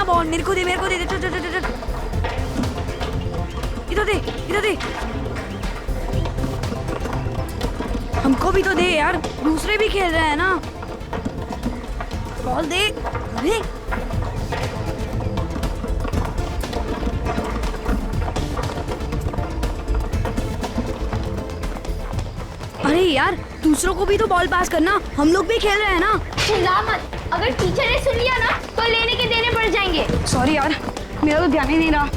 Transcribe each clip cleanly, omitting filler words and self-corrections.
Ball, मेरे को दे, मेरे को दे, चल चल चल चल, इधर दे, इधर दे, हमको भी तो दे यार, दूसरे भी खेल रहे हैं ना, बॉल दे। अरे अरे यार, दूसरों को भी तो बॉल पास करना, हम लोग भी खेल रहे हैं ना। चिल्ला मत, अगर टीचर ने सुन लिया ना तो लेने के देने पड़ जाएंगे। सॉरी यार, मेरा तो ध्यान ही नहीं रहा।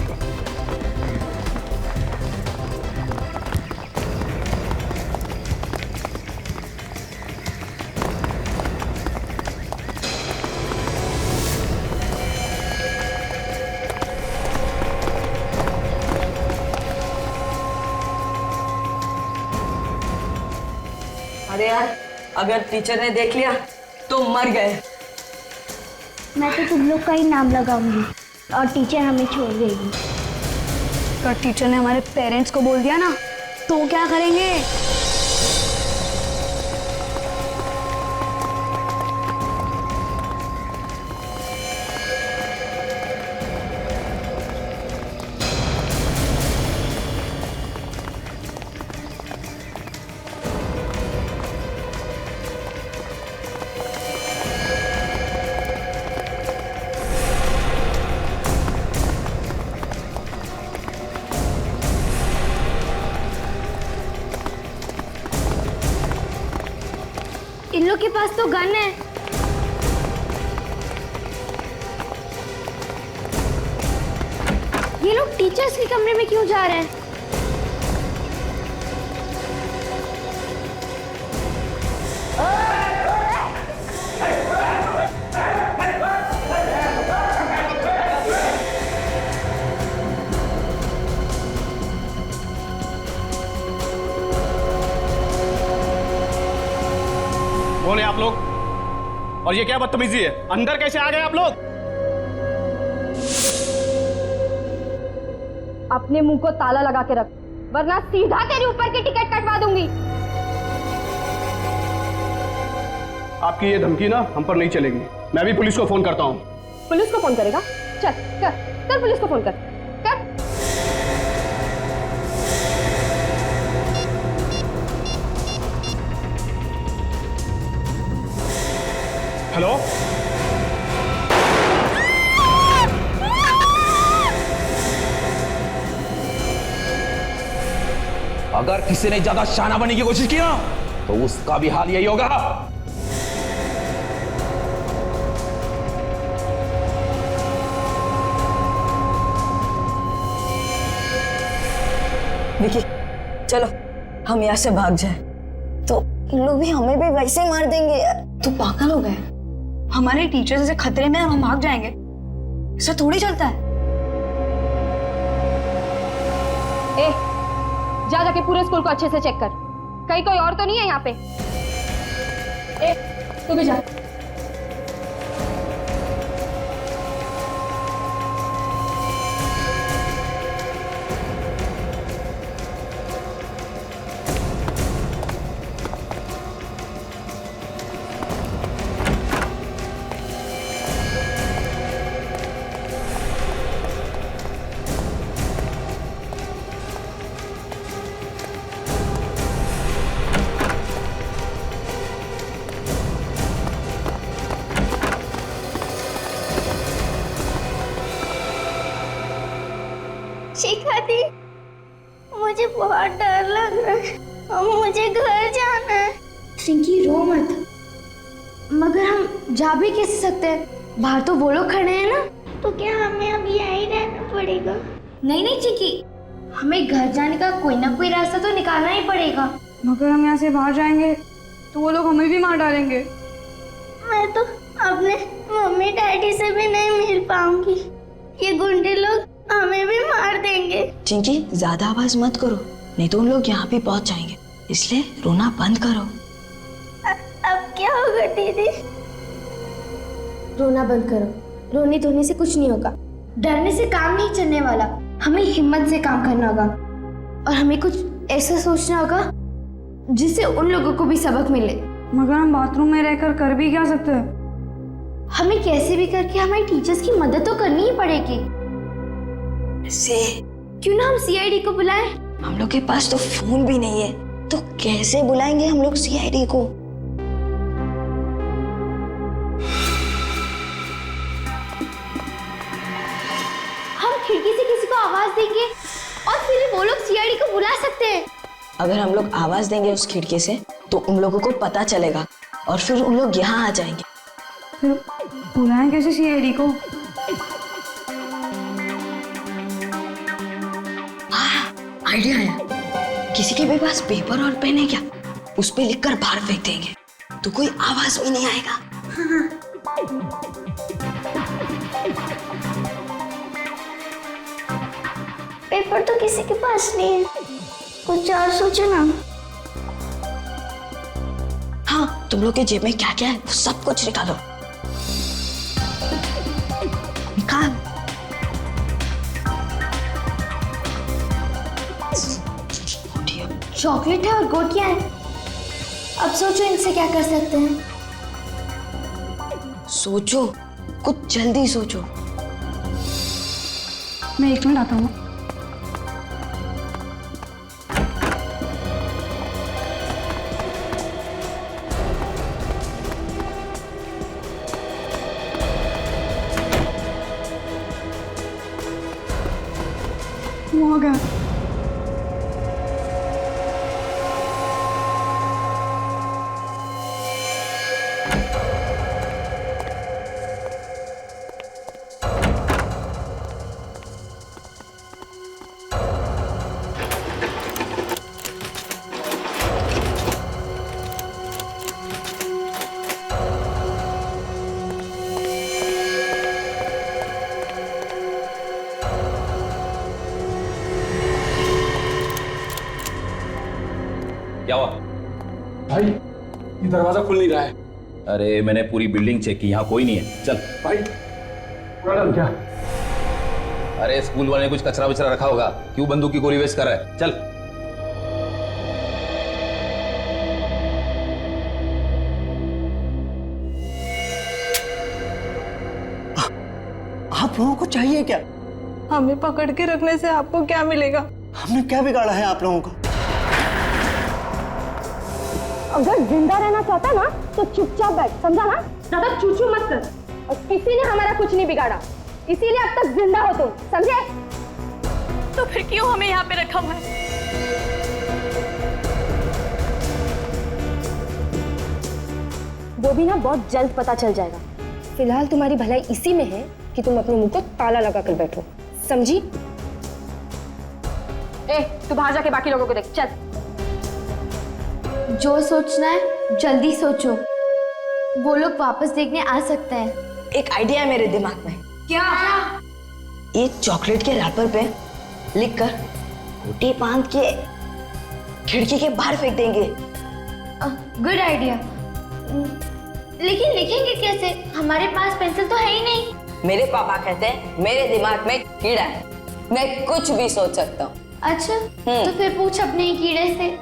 अरे यार, अगर टीचर ने देख लिया तो मर गए। मैं तो तुम लोग का ही नाम लगाऊंगी और टीचर हमें छोड़ देगी। अगर टीचर ने हमारे पेरेंट्स को बोल दिया ना तो क्या करेंगे? इन लोग के पास तो गन है। ये लोग टीचर्स के कमरे में क्यों जा रहे हैं? कौन है आप लोग? और ये क्या बदतमीजी है? अंदर कैसे आ गए आप लोग? अपने मुंह को ताला लगा के रख, वरना सीधा तेरे ऊपर की टिकट कटवा दूंगी। आपकी ये धमकी ना हम पर नहीं चलेगी। मैं भी पुलिस को फोन करता हूँ। पुलिस को फोन करेगा? चल कर, कर पुलिस को फोन कर, कर। हेलो, अगर किसी ने ज्यादा शाना बनने की कोशिश की ना तो उसका भी हाल यही होगा। विकी, चलो हम यहाँ से भाग जाएं। तो इन लोग भी हमें भी वैसे ही मार देंगे यार। तो पागल हो गए? हमारे टीचर जैसे खतरे में हम भाग जाएंगे? ऐसा थोड़ी चलता है। ए, जा जाके पूरे स्कूल को अच्छे से चेक कर, कहीं कोई और तो नहीं है यहाँ पे। ए, तू भी जा। शिखा दी, मुझे बहुत डर लग रहा है और मुझे घर जाना है। चिंकी रो मत, मगर हम जा भी कैसे सकते हैं? बाहर तो वो लोग खड़े हैं ना। तो क्या हमें अब यहीं रहना पड़ेगा? नहीं नहीं चिंकी, हमें घर जाने का कोई ना कोई रास्ता तो निकालना ही पड़ेगा। मगर हम यहाँ से बाहर जाएंगे तो वो लोग हमें भी मार डालेंगे। मैं तो अपने मम्मी डैडी से भी नहीं मिल पाऊंगी, ये गुंडे लोग हमें भी मार देंगे। चिंकी, ज्यादा आवाज मत करो, नहीं तो उन लोग यहाँ भी पहुंच जाएंगे, इसलिए रोना बंद करो। अब क्या होगा दीदी? रोना बंद करो, रोने धोने से कुछ नहीं होगा, डरने से काम नहीं चलने वाला। हमें हिम्मत से काम करना होगा और हमें कुछ ऐसा सोचना होगा जिससे उन लोगों को भी सबक मिले। मगर हम बाथरूम में रहकर कर भी क्या सकते हैं? हमें कैसे भी करके हमारी टीचर्स की मदद तो करनी ही पड़ेगी। से क्यों ना हम सीआईडी को बुलाएं? हम लोग के पास तो फोन भी नहीं है, तो कैसे बुलाएंगे हम लोग सीआईडी को? हम खिड़की से किसी को आवाज देंगे और फिर वो लोग सीआईडी को बुला सकते हैं। अगर हम लोग आवाज देंगे उस खिड़की से तो उन लोगों को पता चलेगा और फिर उन लोग यहाँ आ जाएंगे। फिर बुलाएं कैसे सीआईडी को? हाँ, आइडिया आया। किसी के भी पास पेपर और पेन है क्या? उस पे लिखकर बाहर फेंक देंगे तो कोई आवाज भी नहीं आएगा। पेपर तो किसी के पास नहीं है, कुछ और सोचो ना। हाँ, तुम लोग के जेब में क्या क्या है वो सब कुछ निकालो। निकाल। चॉकलेट है और गोटियां हैं। अब सोचो इनसे क्या कर सकते हैं। सोचो, कुछ जल्दी सोचो। मैं 1 मिनट आता हूँ। वो आ गया। क्या हुआ? भाई ये दरवाजा खुल नहीं रहा है। अरे मैंने पूरी बिल्डिंग चेक की, यहाँ कोई नहीं है। चल भाई मैडम क्या? अरे स्कूल वाले ने कुछ कचरा वचरा रखा होगा, क्यों बंदूक की गोली वेस्ट कर रहा है? चल। आप लोगों को चाहिए क्या? हमें पकड़ के रखने से आपको क्या मिलेगा? हमने क्या बिगाड़ा है आप लोगों का? अगर जिंदा रहना चाहता ना तो चुपचाप बैठ, समझा ना? ज्यादा चूचू मत कर। और किसी ने हमारा कुछ नहीं बिगाड़ा, इसीलिए अब तक जिंदा हो तुम, समझे? तो फिर क्यों हमें यहाँ पे रखा हुआ है? वो भी ना बहुत जल्द पता चल जाएगा। फिलहाल तुम्हारी भलाई इसी में है कि तुम अपने मुंह को ताला लगा कर बैठो, समझी? ए, तू बाहर जाके बाकी लोगों को देख, चल। जो सोचना है जल्दी सोचो, वो लोग वापस देखने आ सकते हैं। एक आइडिया है मेरे दिमाग में। क्या? एक चॉकलेट के रैपर पे लिखकर गोटी बांध के खिड़की के बाहर फेंक देंगे। Good idea. लेकिन लिखेंगे कैसे? हमारे पास पेंसिल तो है ही नहीं। मेरे पापा कहते हैं मेरे दिमाग में कीड़ा है, मैं कुछ भी सोच सकता हूँ। अच्छा, तो फिर पूछ अपने ही कीड़े से।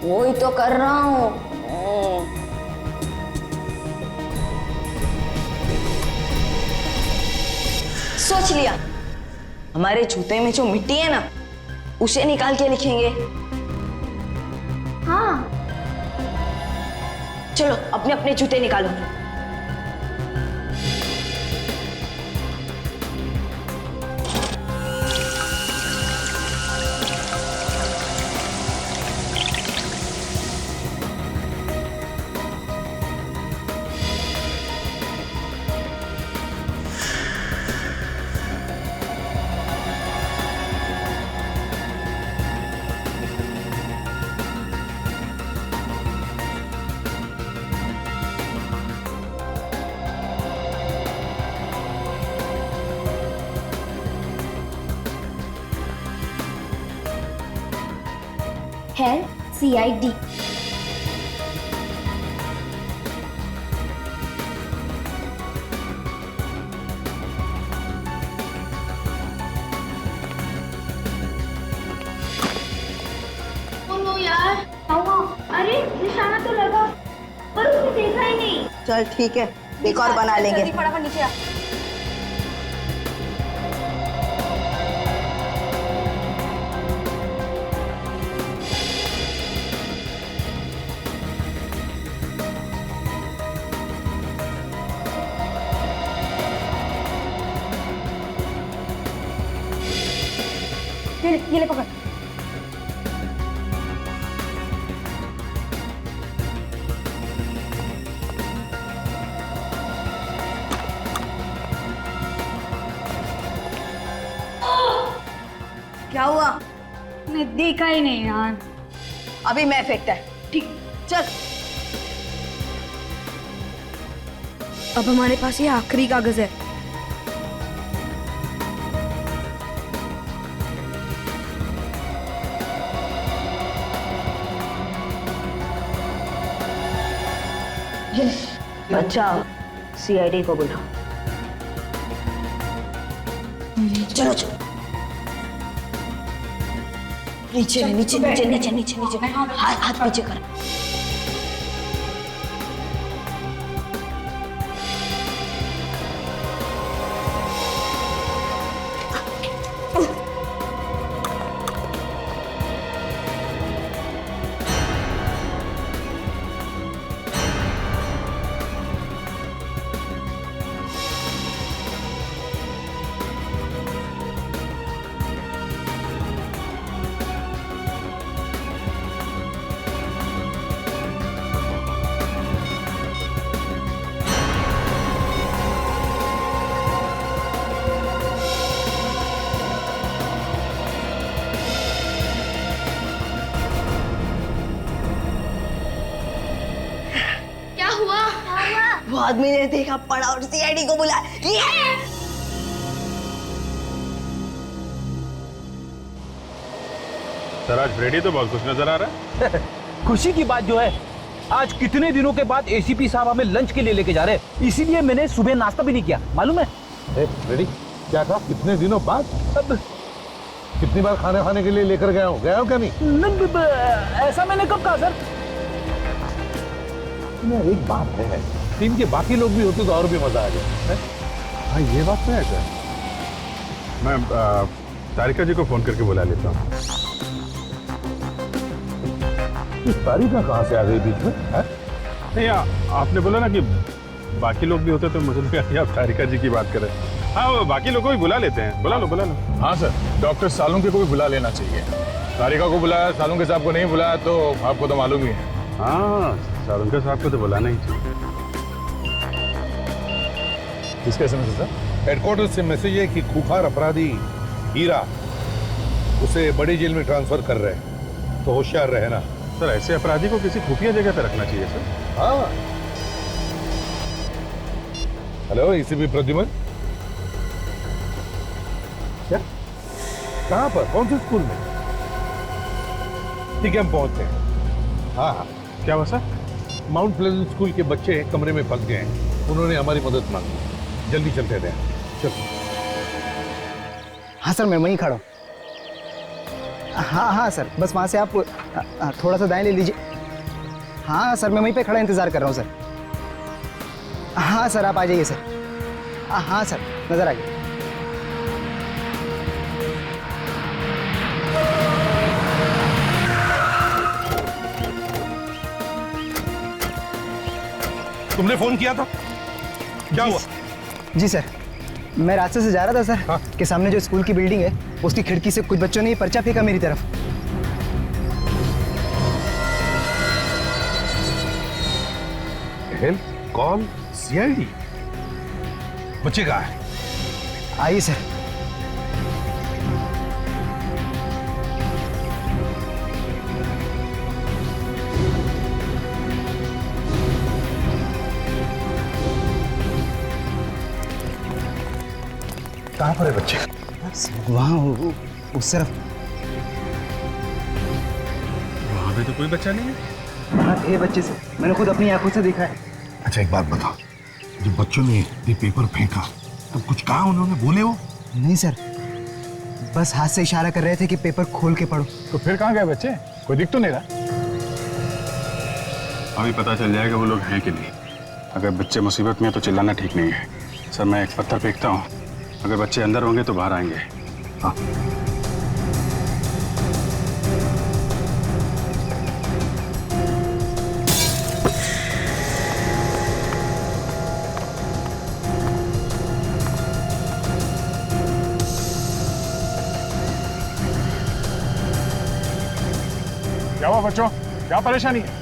वही तो कर रहा हूँ। सोच लिया, हमारे जूते में जो मिट्टी है ना उसे निकाल के लिखेंगे। हाँ, चलो अपने अपने जूते निकालो। है CID। ओह यार, अरे निशाना तो लगा पर उसने देखा ही नहीं। चल ठीक है, एक और बना लेंगे। जल्दी फटाफट नीचे आ। ये ले पकड़। क्या हुआ? मैं देखा ही नहीं यार। अभी मैं फेंकता है। ठीक, चल। अब हमारे पास ये आखिरी कागज है। बचाओ, सीआईडी को बुलाओ। चलो चलो, नीचे नीचे नीचे नीचे नीचे नीचे, हाथ पीछे कर। वो आदमी ने देखा, पड़ा और सीआईडी को बुलाया। सर आज फ्रेडी तो बहुत खुश नजर आ रहा है। खुशी की बात जो है, आज कितने दिनों के बाद एसीपी साहब हमें लंच के लिए लेके जा रहे हैं, इसीलिए मैंने सुबह नाश्ता भी नहीं किया, मालूम है? फ्रेडी क्या कहा, कितने दिनों बाद? अब कितनी बार खाने के लिए लेकर गया हूँ क्या नहीं? ऐसा मैंने कब कहा सर? एक बात है, टीम के बाकी लोग भी होते तो और भी मजा आ जाए। हाँ ये बात तो है सर। मैं तारिका जी को फोन करके बुला लेता हूँ। तारिका कहाँ से आ गई बीच में? नहीं आपने बोला ना कि बाकी लोग भी होते तो मुझे लगा कि आप तारिका जी की बात कर रहे हैं। हाँ वो बाकी लोगों को भी बुला लेते हैं, बुला लो। हाँ सर, डॉक्टर सालुंके को भी बुला लेना चाहिए। तारिका को बुलाया, सालुंके साहब को नहीं बुलाया तो आपको तो मालूम ही है। हाँ सालुंके साहब को तो बुलाना ही चाहिए। किसका एसएमएस है सर? हेडक्वार्टर से मैसेज है कि खूंखार अपराधी हीरा उसे बड़ी जेल में ट्रांसफर कर रहे हैं, तो होशियार रहना। सर ऐसे अपराधी को किसी खुफिया जगह पे रखना चाहिए सर। हाँ। हेलो एसीपी प्रद्युमन, क्या कहाँ पर, कौन से स्कूल में? ठीक है हम पहुंचते हैं। हाँ क्या हुआ सर? माउंट प्लेजेंट स्कूल के बच्चे कमरे में फंस गए हैं, उन्होंने हमारी मदद मांगी, जल्दी चलते हैं। चलो। हाँ सर, मैं वहीं खड़ा हूँ। हाँ सर, बस वहाँ से आप थोड़ा सा दाएं ले लीजिए। हाँ सर, मैं वहीं पे खड़ा इंतज़ार कर रहा हूँ सर। हाँ सर, आप आ जाइए सर। हाँ सर, नज़र आ गया। तुमने फोन किया था, क्या हुआ? जी सर, मैं रास्ते से जा रहा था सर। हाँ? कि सामने जो स्कूल की बिल्डिंग है उसकी खिड़की से कुछ बच्चों ने ये पर्चा फेंका मेरी तरफ। Help call CID. बच्चे कहाँ है? आइए सर। कहाँ पर है बच्चे? वहाँ उस तरफ। वहाँ पे तो कोई बच्चा नहीं है। वहाँ थे बच्चे से, मैंने खुद अपनी आंखों से देखा है। अच्छा एक बात बताओ, जब बच्चों ने ये पेपर फेंका तो कुछ कहा उन्होंने, बोले वो? नहीं सर, बस हाथ से इशारा कर रहे थे कि पेपर खोल के पढ़ो। तो फिर कहाँ गए बच्चे? कोई दिख तो नहीं रहा। अभी पता चल जाएगा वो लोग हैं कि नहीं। अगर बच्चे मुसीबत में हैं तो चिल्लाना ठीक नहीं है। सर मैं एक पत्थर फेंकता हूँ, अगर बच्चे अंदर होंगे तो बाहर आएंगे। हाँ क्या हुआ बच्चों, क्या परेशानी है?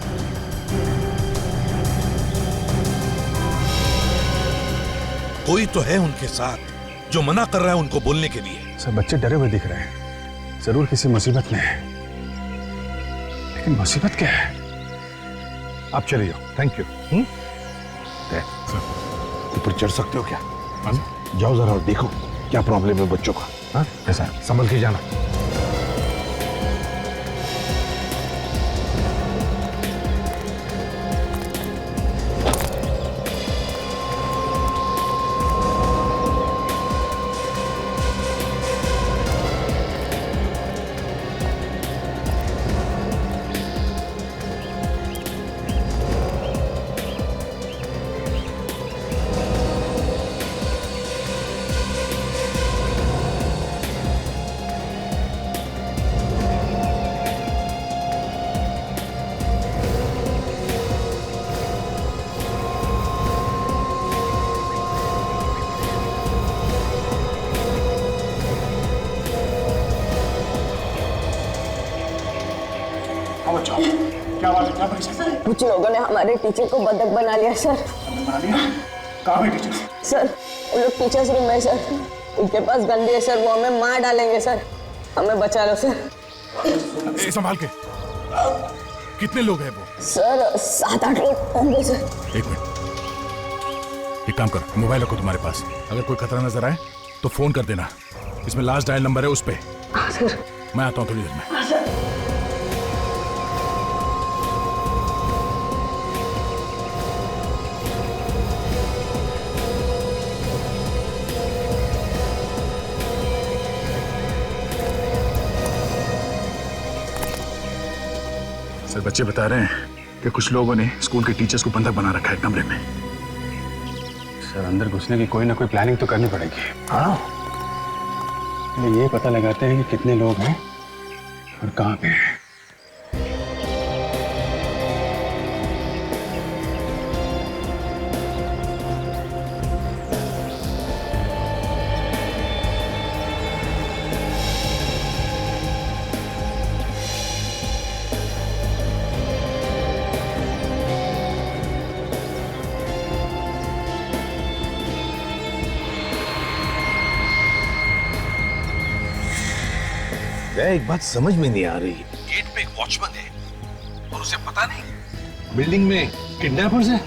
कोई तो है उनके साथ जो मना कर रहा है उनको बोलने के लिए। सर बच्चे डरे हुए दिख रहे हैं, जरूर किसी मुसीबत में है, लेकिन मुसीबत क्या है? आप चले जाओ। Thank you. ऊपर चढ़ सकते हो क्या? जाओ जरा और देखो क्या प्रॉब्लम है बच्चों का। हाँ ऐसा संभल के जाना। क्या बात है, क्या परेशानी? कुछ लोगों ने हमारे टीचर को बंधक बना लिया सर। बना लिया? कहाँ है टीचर? सर वो लोग टीचर्स रूम में सर, उनके पास गंदी है सर, वो हमें मार डालेंगे सर, हमें बचा लो सर। संभाल के। कितने लोग हैं वो? सर 7-8 लोग होंगे सर। एक मिनट, एक काम कर, मोबाइल रखो तुम्हारे पास, अगर कोई खतरा नजर आए तो फोन कर देना, इसमें लास्ट डायल नंबर है उस पे। सर मैं आता हूँ थोड़ी देर में। सर बच्चे बता रहे हैं कि कुछ लोगों ने स्कूल के टीचर्स को बंधक बना रखा है कमरे में। सर अंदर घुसने की कोई ना कोई प्लानिंग तो करनी पड़ेगी। हाँ ये पता लगाते हैं कि कितने लोग हैं और कहाँ पे हैं। एक बात समझ में नहीं आ रही, गेट पे एक वॉचमैन है और उसे पता नहीं बिल्डिंग में किडनैपर्स हैं।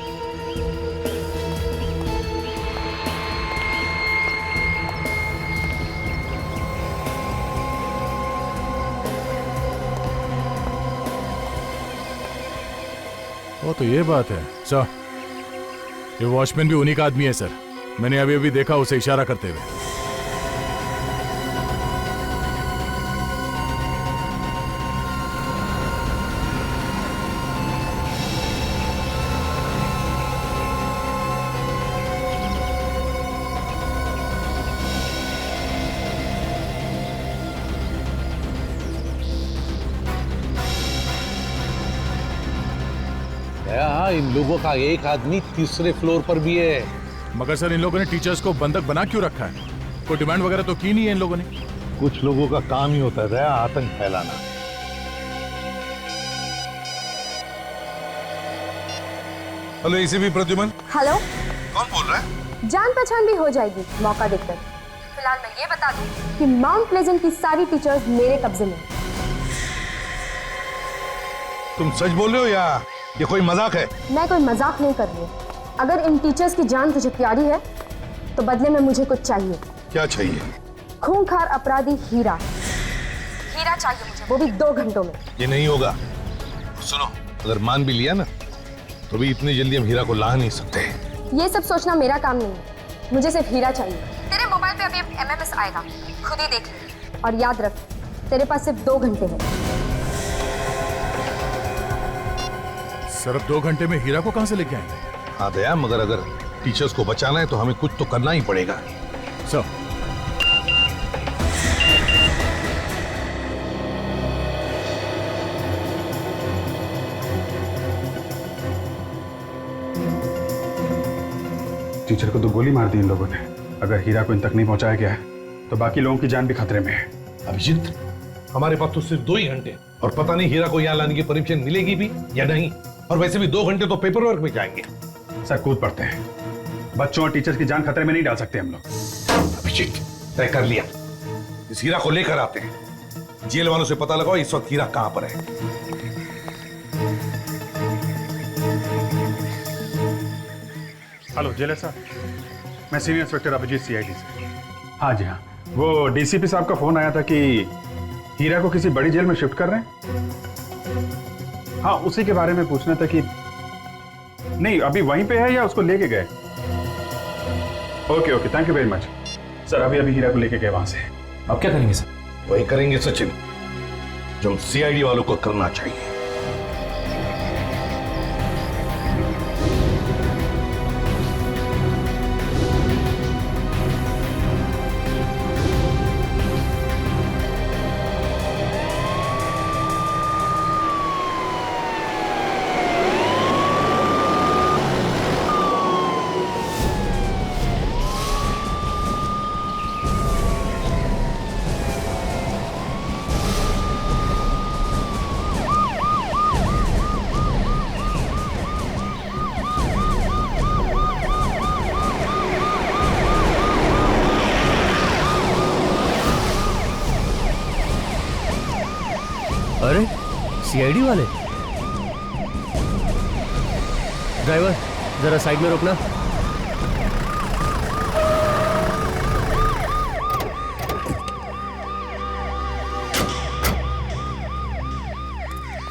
वो तो ये बात है सर, ये वॉचमैन भी उन्हीं का आदमी है सर, मैंने अभी अभी देखा उसे इशारा करते हुए। इन लोगों का एक आदमी तीसरे फ्लोर पर भी है। मगर सर इन लोगों ने टीचर्स को बंधक बना क्यों रखा है? कोई डिमांड वगैरह तो की नहीं है इन लोगों ने? कुछ लोगों का काम ही होता है आतंक फैलाना। Hello ACP Pradyuman. हेलो, कौन बोल रहा है? जान पहचान भी हो जाएगी मौका देखकर। फिलहाल मैं ये बता दूं कि माउंट प्लेजेंट की सारी टीचर्स मेरे कब्जे में। तुम सच बोल रहे हो या ये कोई मजाक है? मैं कोई मजाक नहीं कर रही। अगर इन टीचर्स की जान तुझे प्यारी है तो बदले में मुझे कुछ चाहिए। क्या चाहिए? खूंखार अपराधी हीरा चाहिए मुझे, वो भी 2 घंटों में। ये नहीं होगा। सुनो, अगर मान भी लिया ना तो भी इतनी जल्दी हम हीरा को ला नहीं सकते। ये सब सोचना मेरा काम नहीं है, मुझे सिर्फ हीरा चाहिए। तेरे मोबाइल पे अभी MMS आएगा, खुद ही देख ले। और याद रख, तेरे पास सिर्फ 2 घंटे हैं। सर अब 2 घंटे में हीरा को कहां से लेके आएंगे? हाँ दया, मगर अगर टीचर्स को बचाना है तो हमें कुछ तो करना ही पड़ेगा। सर टीचर को तो गोली मार दी इन लोगों ने। अगर हीरा को इन तक नहीं पहुंचाया गया तो बाकी लोगों की जान भी खतरे में है। अभिजीत, हमारे पास तो सिर्फ 2 ही घंटे और पता नहीं हीरा को यहाँ लाने की परमिशन मिलेगी भी या नहीं। और वैसे भी 2 घंटे तो पेपर वर्क में जाएंगे। सर कूद पड़ते हैं, बच्चों और टीचर्स की जान खतरे में नहीं डाल सकते हम लोग। अभिजीत, तय कर लिया, इस हीरा को लेकर आते हैं। जेल वालों से पता लगाओ इस वक्त हीरा कहां पर है। हेलो जेलर साहब, मैं सीनियर इंस्पेक्टर अभिजीत सीआईडी से। हाँ जी हाँ, वो डीसीपी साहब का फोन आया था कि हीरा को किसी बड़ी जेल में शिफ्ट कर रहे हैं। हाँ, उसी के बारे में पूछना था कि नहीं अभी वहीं पे है या उसको लेके गए। Okay okay, thank you very much sir. अभी अभी हीरा को लेके गए वहां से। अब क्या करेंगे सर? वही करेंगे सचिन जो सीआईडी वालों को करना चाहिए। अरे सीआईडी वाले। ड्राइवर जरा साइड में रोकना।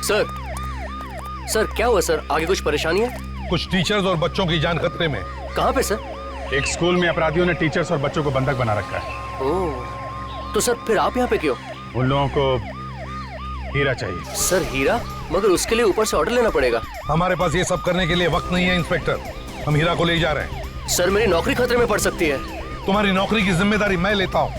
सर क्या हुआ सर? आगे कुछ परेशानी है? कुछ टीचर्स और बच्चों की जान खतरे में। कहाँ पे सर? एक स्कूल में अपराधियों ने टीचर्स और बच्चों को बंधक बना रखा है। ओह, तो सर फिर आप यहाँ पे क्यों? उन लोगों को हीरा चाहिए। सर हीरा? मगर उसके लिए ऊपर से ऑर्डर लेना पड़ेगा। हमारे पास ये सब करने के लिए वक्त नहीं है इंस्पेक्टर। हम हीरा को ले जा रहे हैं। सर मेरी नौकरी खतरे में पड़ सकती है। तुम्हारी नौकरी की जिम्मेदारी मैं लेता हूँ।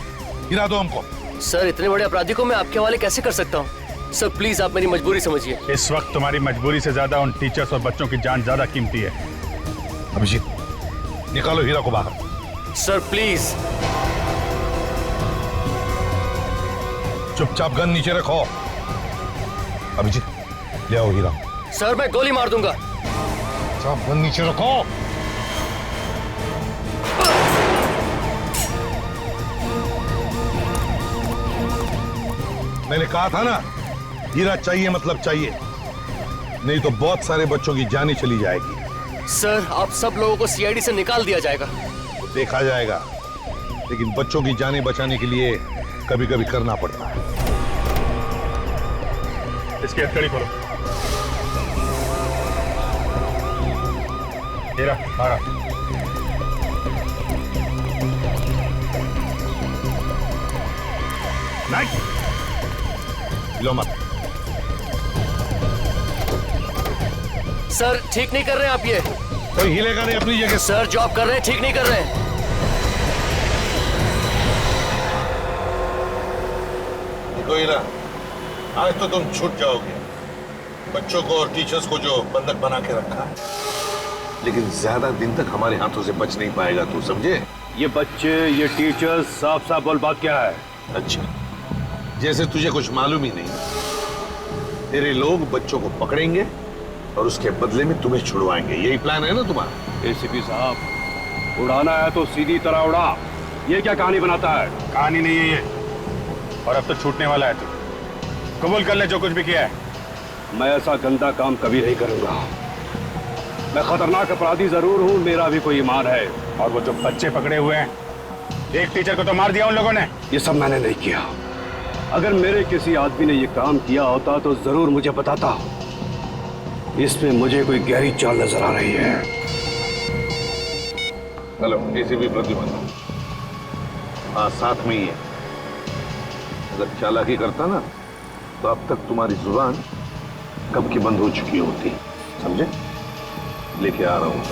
हीरा दो हमको। सर इतने बड़े अपराधी को मैं आपके हवाले कैसे कर सकता हूँ? सर प्लीज आप मेरी मजबूरी समझिए। इस वक्त तुम्हारी मजबूरी से ज्यादा उन टीचर्स और बच्चों की जान ज्यादा कीमती है। अभिजीत, निकालो हीरा को बाहर। Sir please. चुपचाप गन नीचे रखो। अभिजीत, ले आओ हीरा। सर मैं गोली मार दूंगा। चुप, गन नीचे रखो। मैंने कहा था ना, हीरा चाहिए मतलब चाहिए, नहीं तो बहुत सारे बच्चों की जान ही चली जाएगी। सर आप सब लोगों को सीआईडी से निकाल दिया जाएगा। देखा जाएगा, लेकिन बच्चों की जानें बचाने के लिए कभी कभी करना पड़ता है। इसकी हथकड़ी खोलो। हीरा बाहर आ। नहीं लो मत। सर ठीक नहीं कर रहे हैं आप ये। कोई हिलेगा नहीं अपनी जगह। सर जो आप कर रहे हैं ठीक नहीं कर रहे हैं। देखो हीरा, आज तो तुम छूट जाओगे, बच्चों को और टीचर्स को जो बंधक बना के रखा है, लेकिन ज्यादा दिन तक हमारे हाथों से बच नहीं पाएगा, तू समझे? ये बच्चे, ये टीचर्स, साफ साफ बोल बात क्या है? अच्छा, जैसे तुझे कुछ मालूम ही नहीं। तेरे लोग बच्चों को पकड़ेंगे और उसके बदले में तुम्हें छुड़वाएंगे, यही प्लान है ना तुम्हारा? एसीपी साहब, उड़ाना है तो सीधी तरह उड़ा। ये क्या कहानी बनाता है? कहानी नहीं है ये, और अब तो छूटने वाला है। तू कबूल कर ले जो कुछ भी किया है। मैं ऐसा गंदा काम कभी नहीं करूंगा। मैं खतरनाक अपराधी जरूर हूँ, मेरा भी कोई ईमान है। और वो जो बच्चे पकड़े हुए हैं, एक टीचर को तो मार दिया उन लोगों ने। ये सब मैंने नहीं किया। अगर मेरे किसी आदमी ने ये काम किया होता तो जरूर मुझे बताता। इसमें मुझे कोई गहरी चाल नजर आ रही है। Hello ACP Pradyuman. हाँ साथ में ही है। अगर चालाकी करता ना तो अब तक तुम्हारी जुबान कब की बंद हो चुकी होती, समझे? लेके आ रहा हूं।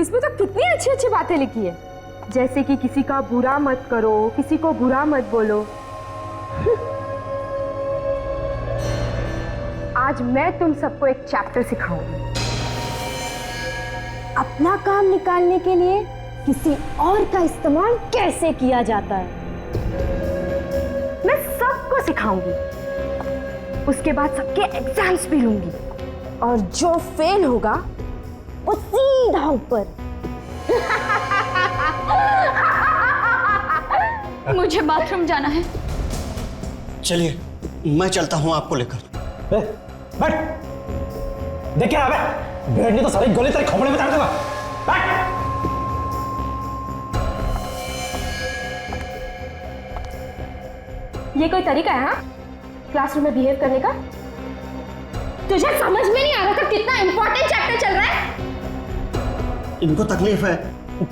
इसमें तो कितनी अच्छी अच्छी बातें लिखी है, जैसे कि किसी का बुरा मत करो, किसी को बुरा मत बोलो। आज मैं तुम सबको एक चैप्टर सिखाऊंगी। अपना काम निकालने के लिए किसी और का इस्तेमाल कैसे किया जाता है, मैं सबको सिखाऊंगी। उसके बाद सबके एग्जाम्स भी लूंगी और जो फेल होगा वो सीधा ऊपर। मुझे बाथरूम जाना है। चलिए मैं चलता हूँ आपको लेकर। बैठ, देख क्या है, बैठने तो सारी गोली तेरे खोपड़े में डाल दूंगा। बैठ। ये कोई तरीका है हाँ क्लासरूम में बिहेव करने का? तुझे समझ में नहीं आ रहा था कितना इंपॉर्टेंट चैप्टर चल रहा है? इनको तकलीफ है,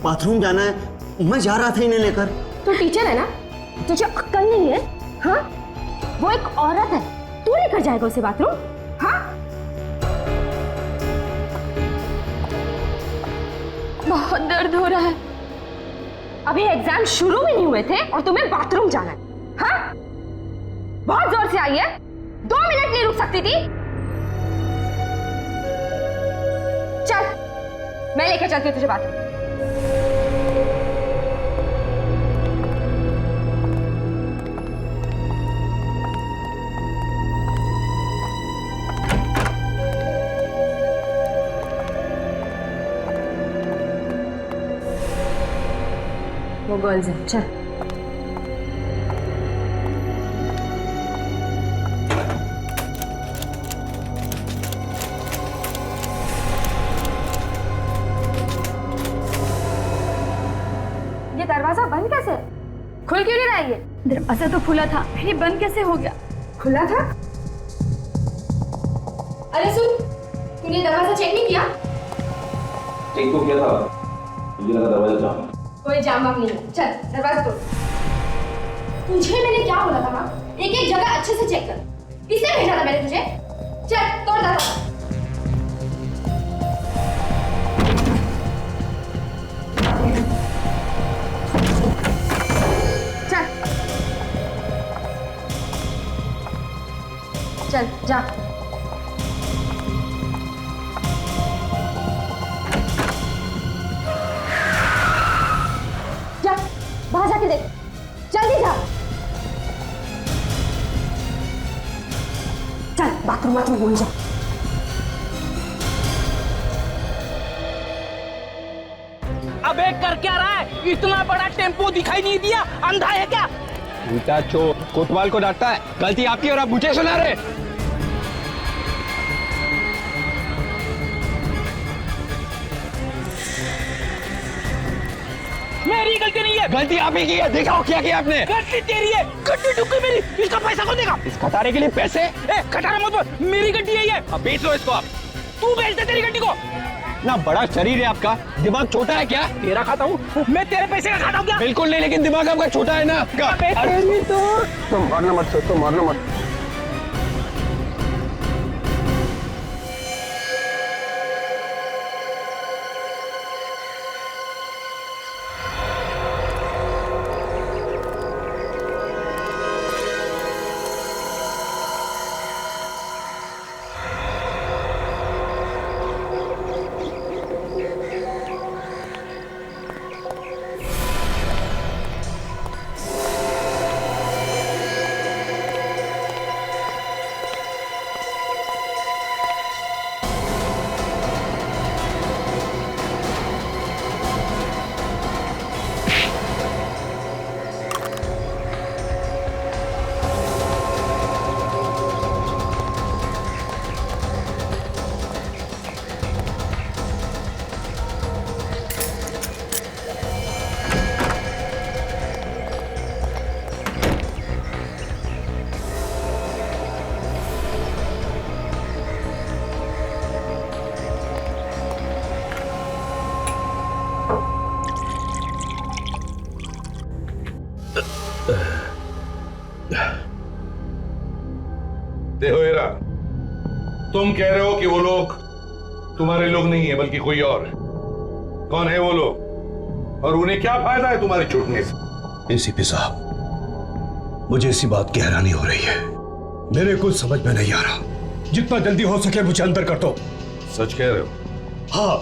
बाथरूम जाना है, मैं जा रहा था इन्हें लेकर। तू टीचर है ना, तुझे अक्ल नहीं है? हाँ, वो एक औरत है, तू लेकर जाएगा उसे बाथरूम? हाँ, बहुत दर्द हो रहा है। अभी एग्जाम शुरू भी नहीं हुए थे और तुम्हें बाथरूम जाना है? हाँ, बहुत जोर से आई है, 2 मिनट नहीं रुक सकती थी? चल, मैं लेकर चलती हूँ तुझे बाथरूम। वो गर्ल्स है, चल। ये दरवाजा बंद कैसे? खुल क्यों नहीं रहा है ये? दरवाजा तो खुला था, फिर ये बंद कैसे हो गया? खुला था? अरे सुन, तूने दरवाजा चेक नहीं किया? चेक तो किया था, मुझे लगा दरवाजा जाम। कोई जाम नहीं है, चल दरवाजा तोड़। तुझे मैंने क्या बोला था ना, एक एक जगह अच्छे से चेक कर। किसने भेजा था मैंने तुझे? चल तोड़ दरवाजा। चल जा। जा, बाहर जाके देख, जल्दी जा। चल बाथरूम भूल जा। अबे कर क्या रहा है? इतना बड़ा टेम्पो दिखाई नहीं दिया? अंधा है क्या? उल्टा चोर कोतवाल को डांटता है, गलती आपकी और आप मुझे सुना रहे। मेरी गलती नहीं है। गलती आप ही की है, दिखाओ क्या किया आपने। गलती तेरी है, गड्डी टुक गई मेरी। इसका पैसा कौन देगा? इस खटारे के लिए पैसे? ए, खटारा मत बोल, मेरी गड्डी है ये। अब बेच लो इसको आप। तू बेच दे तेरी गड्डी को। ना बड़ा शरीर है आपका, दिमाग छोटा है क्या? तेरा खाता हूँ मैं, तेरे पैसे का खाता हूँ क्या? बिल्कुल नहीं, लेकिन दिमाग आपका छोटा है ना। तो मारना मत, तो मारना मत। देखो हीरा, तुम कह रहे हो कि वो लोग तुम्हारे लोग नहीं है बल्कि कोई और। कौन है वो लोग और उन्हें क्या फायदा है तुम्हारे छूटने से? एसीपी साहब, मुझे इसी बात की हैरानी हो रही है। मेरे कुछ समझ में नहीं आ रहा। जितना जल्दी हो सके मुझे अंदर कर दो। सच कह रहे हो? हाँ,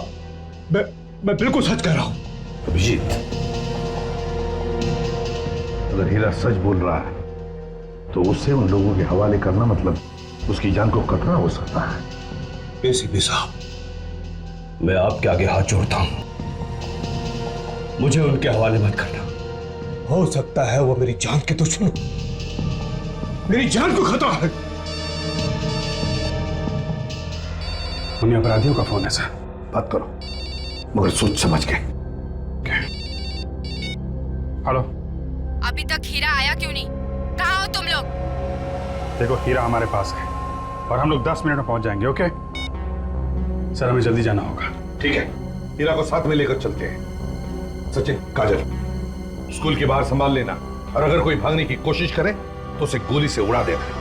मैं बिल्कुल सच कह रहा हूं। अभिजीत, अगर हीरा सच बोल रहा है तो उसे उन लोगों के हवाले करना मतलब उसकी जान को खतरा हो सकता है। एसीपी साहब, मैं आपके आगे हाथ जोड़ता हूं, मुझे उनके हवाले मत करना। हो सकता है वो मेरी जान के दुश्मन, मेरी जान को खतरा है। उन्हीं अपराधियों का फोन है सर। बात करो, मगर सोच समझ के। हेलो, अभी तक हीरा आया क्यों नहीं? कहाँ हो तुम लोग? देखो, हीरा हमारे पास है और हम लोग 10 मिनट में पहुंच जाएंगे। ओके सर, हमें जल्दी जाना होगा। ठीक है, हीरा को साथ में लेकर चलते हैं। सचिन, काजल, स्कूल के बाहर संभाल लेना और अगर कोई भागने की कोशिश करे तो उसे गोली से उड़ा देना।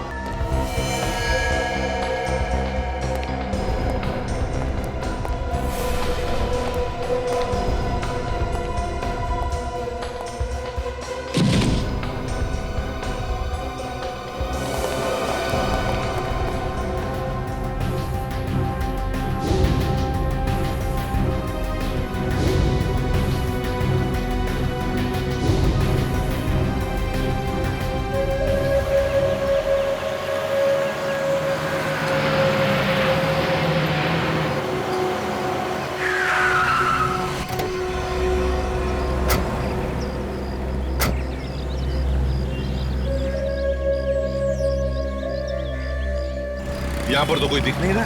यहां पर तो कोई दिख नहीं रहा।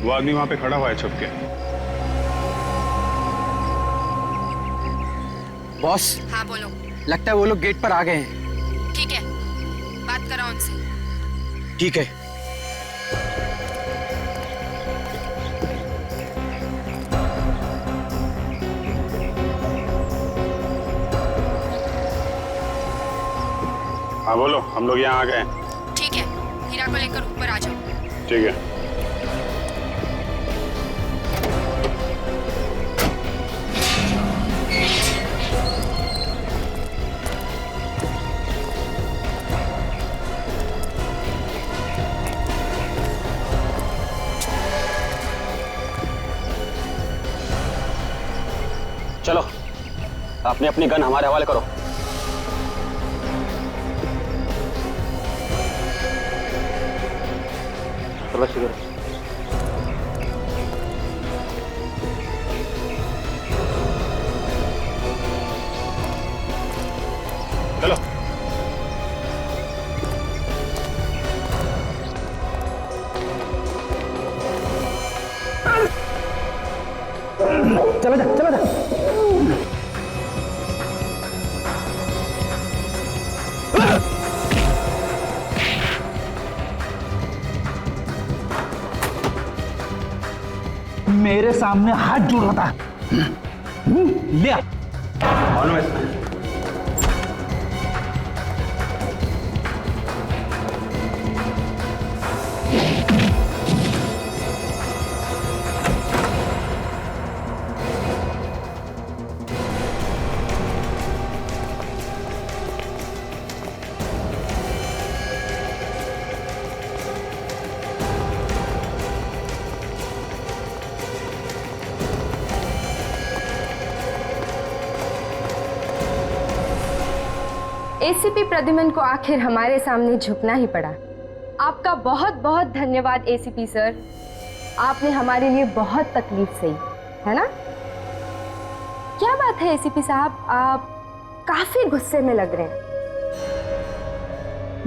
वो आदमी वहां पे खड़ा हुआ है छुप के। बॉस, हाँ बोलो। लगता है वो लोग गेट पर आ गए हैं। ठीक है, बात करो उनसे। ठीक है। हाँ बोलो, हम लोग यहाँ आ गए हैं। ठीक है, हीरा को लेकर ऊपर आ जाओ। ठीक है। चलो, अपनी अपनी गन हमारे हवाले करो। चलो, चलो। चलो जा, चलो जा। मेरे सामने हाथ जोड़ रहा था। ले आ। एसीपी प्रद्युमन को आखिर हमारे सामने झुकना ही पड़ा। आपका बहुत बहुत धन्यवाद एसीपी सर, आपने हमारे लिए बहुत तकलीफ सही, है ना? क्या बात है एसीपी साहब, आप काफी गुस्से में लग रहे हैं।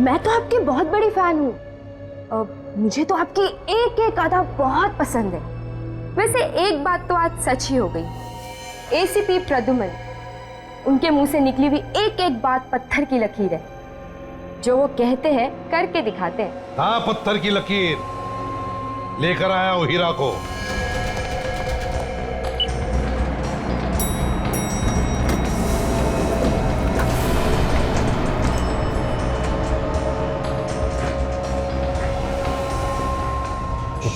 मैं तो आपकी बहुत बड़ी फैन हूँ। मुझे तो आपकी एक एक अदा बहुत पसंद है। वैसे एक बात तो आज सच ही हो गई। एसीपी प्रद्युमन, उनके मुंह से निकली हुई एक एक बात पत्थर की लकीर है। जो वो कहते हैं करके दिखाते हैं। हाँ, पत्थर की लकीर लेकर आया हूं हीरा को।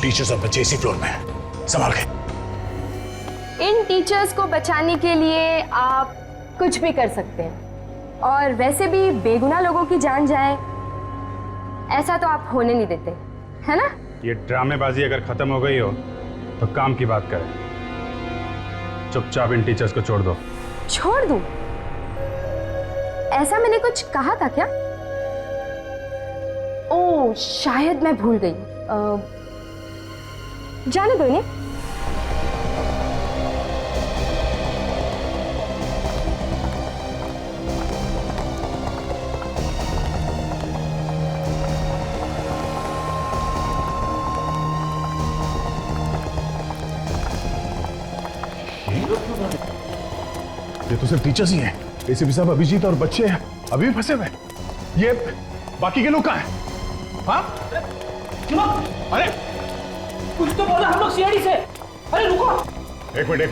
टीचर्स अब बच्चे इसी फ्लोर में हैं। संभाल के। इन टीचर्स को बचाने के लिए आप कुछ भी कर सकते हैं, और वैसे भी बेगुनाह लोगों की जान जाए ऐसा तो आप होने नहीं देते, है ना? ये ड्रामेबाजी अगर खत्म हो गई हो तो काम की बात करें। चुपचाप इन टीचर्स को छोड़ दो। छोड़ दूं? ऐसा मैंने कुछ कहा था क्या? ओह, शायद मैं भूल गई। जाने दो इन्हें। ये तो सिर्फ टीचर्स ही हैं। एसीपी साहब, अभिजीत और बच्चे अभी भी फंसे हुए। ये बाकी के लोग कहाँ हैं? हाँ? अरे कुछ तो बोला हम लोग सीआईडी से। अरे रुको, एक मिनट,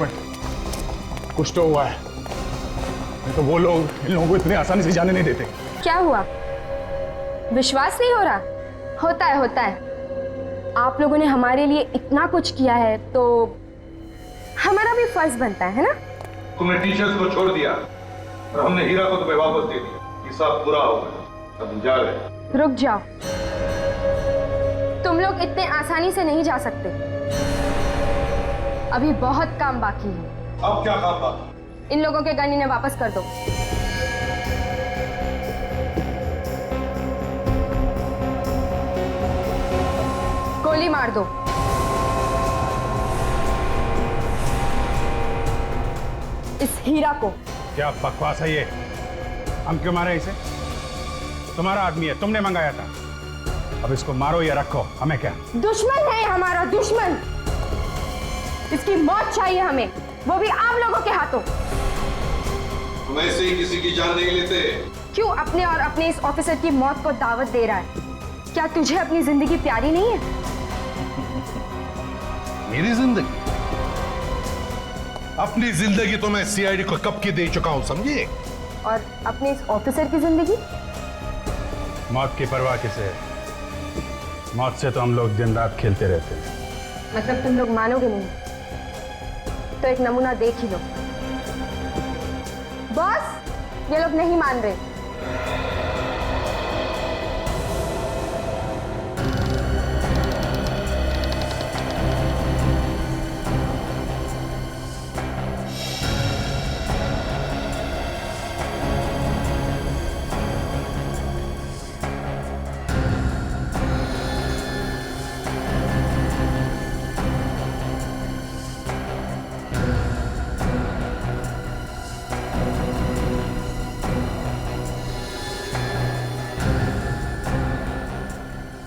कुछ तो हुआ है। नहीं तो वो लोग इन लोगों को इतने आसानी से जाने नहीं देते। क्या हुआ? विश्वास नहीं हो रहा? होता है। आप लोगों ने हमारे लिए इतना कुछ किया है तो हमारा भी फर्ज बनता है ना? तुमने टीचर्स को छोड़ दिया और हमने हीरा को तुम्हें वापस दे दिया। ये सब पूरा हो गया, अब जा रहे। रुक जाओ, तुम लोग इतने आसानी से नहीं जा सकते। अभी बहुत काम बाकी है। अब क्या काम बाकी? इन लोगों के गन इन्हें वापस कर दो। गोली मार दो। इस हीरा को। क्या बकवास है ये? हम क्यों मारे इसे? तुम्हारा आदमी है, तुमने मंगाया था। अब इसको मारो या रखो, हमें क्या? दुश्मन है हमारा, दुश्मन। इसकी मौत चाहिए हमें, वो भी आप लोगों के हाथों। तुम ऐसे ही किसी की जान नहीं लेते। क्यों अपने और अपने इस ऑफिसर की मौत को दावत दे रहा है? क्या तुझे अपनी जिंदगी प्यारी नहीं है? मेरी जिंदगी? अपनी जिंदगी तो मैं सीआईडी को कब की दे चुका हूं, समझिए? और अपने इस ऑफिसर की जिंदगी? मौत की परवाह किसे? मौत से तो हम लोग दिन रात खेलते रहते हैं। मतलब तुम लोग मानोगे नहीं? तो एक नमूना देख ही लो। बॉस, ये लोग नहीं मान रहे।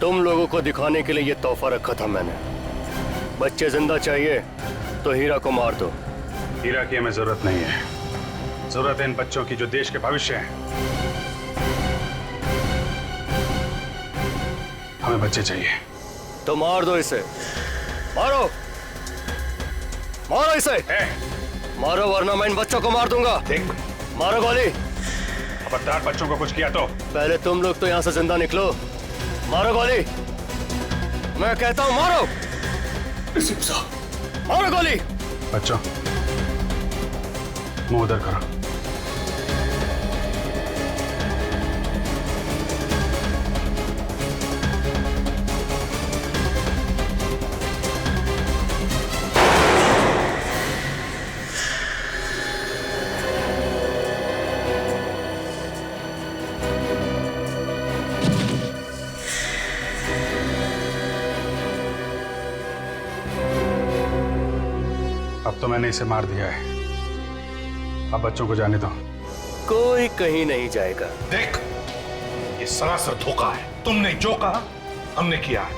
तुम लोगों को दिखाने के लिए ये तोहफा रखा था मैंने। बच्चे जिंदा चाहिए तो हीरा को मार दो। हीरा की हमें जरूरत नहीं है। जरूरत है इन बच्चों की जो देश के भविष्य हैं। हमें बच्चे चाहिए। तो मार दो इसे। मारो, मारो इसे। मारो वरना मैं इन बच्चों को मार दूंगा। मारो गोली। खबरदार बच्चों को कुछ किया तो। पहले तुम लोग तो यहाँ से जिंदा निकलो। मारो गोली। मैं कहता हूँ मारो। मारो गोली। बच्चों, मुंह उधर करो। अब तो मैंने इसे मार दिया है। अब बच्चों को जाने दो। कोई कहीं नहीं जाएगा। देख, ये सरासर धोखा है। तुमने जो कहा हमने किया है।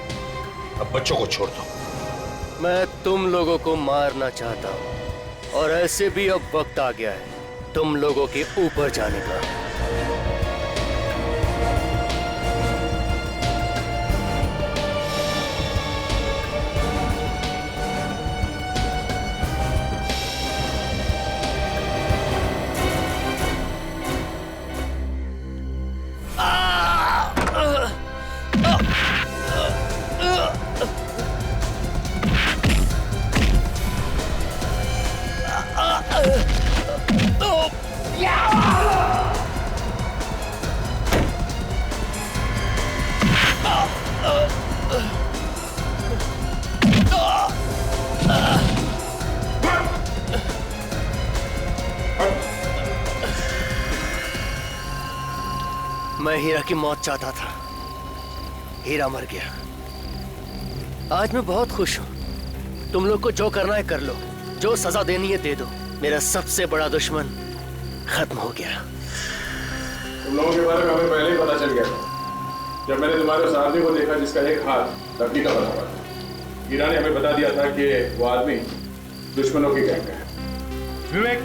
अब बच्चों को छोड़ दो। मैं तुम लोगों को मारना चाहता हूं और ऐसे भी अब वक्त आ गया है तुम लोगों के ऊपर जाने का। मैं हीरा की मौत चाहता था, हीरा मर गया। आज मैं बहुत खुश हूं। तुम लोग को जो करना है कर लो, जो सजा देनी है दे दो। मेरा सबसे बड़ा दुश्मन खत्म हो गया। तुम लोगों के बारे में हमें पहले ही पता चल गया था जब मैंने तुम्हारे उस आदमी को देखा जिसका एक हाथ लकड़ी का बना हुआ था। हीरा ने हमें बता दिया था कि वो आदमी दुश्मनों की गैंग का है। विवेक,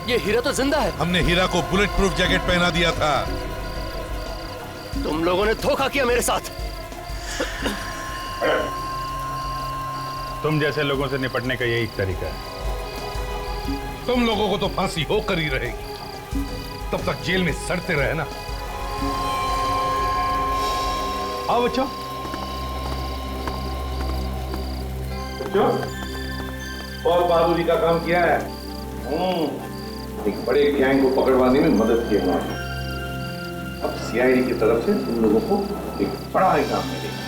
ये हीरा तो जिंदा है। हमने हीरा को बुलेट प्रूफ जैकेट पहना दिया था। तुम लोगों ने धोखा किया मेरे साथ। तुम जैसे लोगों से निपटने का यही तरीका है। तुम लोगों को तो फांसी होकर ही रहेगी, तब तक जेल में सड़ते रहे ना। आओ बच्चों। बहुत बहादुरी का काम किया है। एक बड़े गैंग को पकड़वाने में मदद की हमारी। अब सीआईडी की तरफ से तुम लोगों को एक बड़ा इनाम मिलेगा।